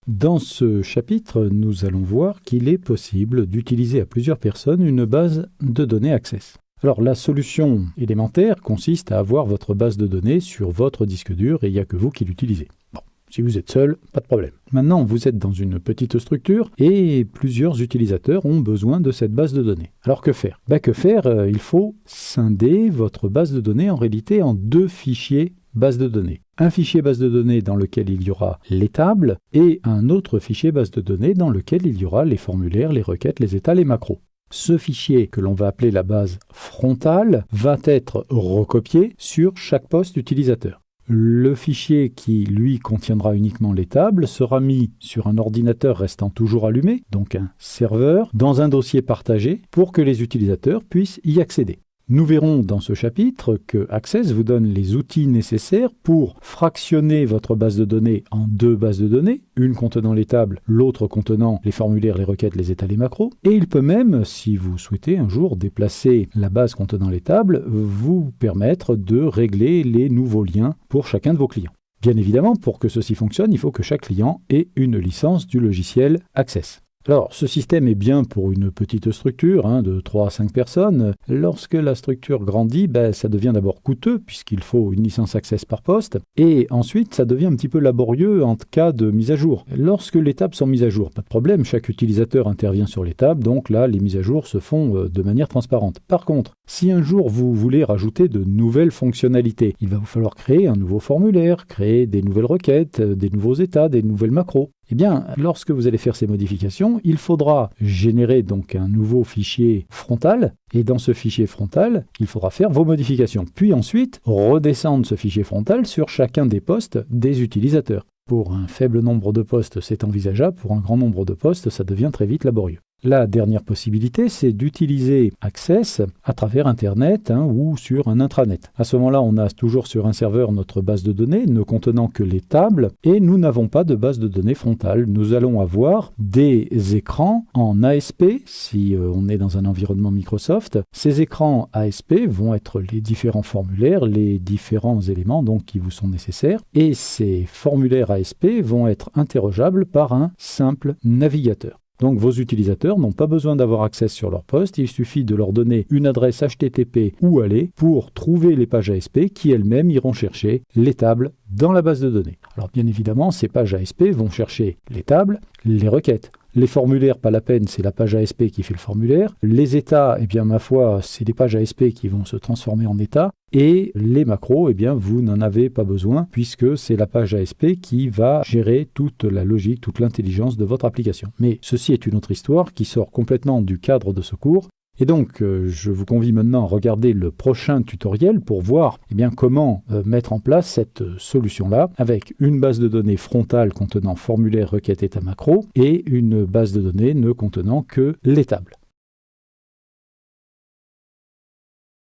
Dans ce chapitre, nous allons voir qu'il est possible d'utiliser à plusieurs personnes une base de données Access. Alors la solution élémentaire consiste à avoir votre base de données sur votre disque dur et il n'y a que vous qui l'utilisez. Bon, si vous êtes seul, pas de problème. Maintenant, vous êtes dans une petite structure et plusieurs utilisateurs ont besoin de cette base de données. Alors que faire? Il faut scinder votre base de données en réalité en deux fichiers base de données. Un fichier base de données dans lequel il y aura les tables et un autre fichier base de données dans lequel il y aura les formulaires, les requêtes, les états, les macros. Ce fichier, que l'on va appeler la base frontale, va être recopié sur chaque poste utilisateur. Le fichier qui, lui, contiendra uniquement les tables sera mis sur un ordinateur restant toujours allumé, donc un serveur, dans un dossier partagé pour que les utilisateurs puissent y accéder. Nous verrons dans ce chapitre que Access vous donne les outils nécessaires pour fractionner votre base de données en deux bases de données, une contenant les tables, l'autre contenant les formulaires, les requêtes, les états, les macros. Et il peut même, si vous souhaitez un jour déplacer la base contenant les tables, vous permettre de régler les nouveaux liens pour chacun de vos clients. Bien évidemment, pour que ceci fonctionne, il faut que chaque client ait une licence du logiciel Access. Alors, ce système est bien pour une petite structure, de 3 à 5 personnes. Lorsque la structure grandit, ça devient d'abord coûteux, puisqu'il faut une licence Access par poste, et ensuite, ça devient un petit peu laborieux en cas de mise à jour. Lorsque les tables sont mises à jour, pas de problème, chaque utilisateur intervient sur les tables, donc là, les mises à jour se font de manière transparente. Par contre, si un jour vous voulez rajouter de nouvelles fonctionnalités, il va vous falloir créer un nouveau formulaire, créer des nouvelles requêtes, des nouveaux états, des nouvelles macros. Eh bien, lorsque vous allez faire ces modifications, il faudra générer donc un nouveau fichier frontal, et dans ce fichier frontal, il faudra faire vos modifications. Puis ensuite, redescendre ce fichier frontal sur chacun des postes des utilisateurs. Pour un faible nombre de postes, c'est envisageable. Pour un grand nombre de postes, ça devient très vite laborieux. La dernière possibilité, c'est d'utiliser Access à travers Internet ou sur un intranet. À ce moment-là, on a toujours sur un serveur notre base de données ne contenant que les tables et nous n'avons pas de base de données frontale. Nous allons avoir des écrans en ASP si on est dans un environnement Microsoft. Ces écrans ASP vont être les différents formulaires, les différents éléments donc, qui vous sont nécessaires et ces formulaires ASP vont être interrogeables par un simple navigateur. Donc vos utilisateurs n'ont pas besoin d'avoir accès sur leur poste, il suffit de leur donner une adresse HTTP ou aller pour trouver les pages ASP qui elles-mêmes iront chercher les tables dans la base de données. Alors bien évidemment, ces pages ASP vont chercher les tables, les requêtes. Les formulaires, pas la peine, c'est la page ASP qui fait le formulaire. Les états, ma foi, c'est des pages ASP qui vont se transformer en états. Et les macros, vous n'en avez pas besoin puisque c'est la page ASP qui va gérer toute la logique, toute l'intelligence de votre application. Mais ceci est une autre histoire qui sort complètement du cadre de ce cours. Et donc, je vous convie maintenant à regarder le prochain tutoriel pour voir comment mettre en place cette solution-là avec une base de données frontale contenant formulaire, requête, état, macro et une base de données ne contenant que les tables.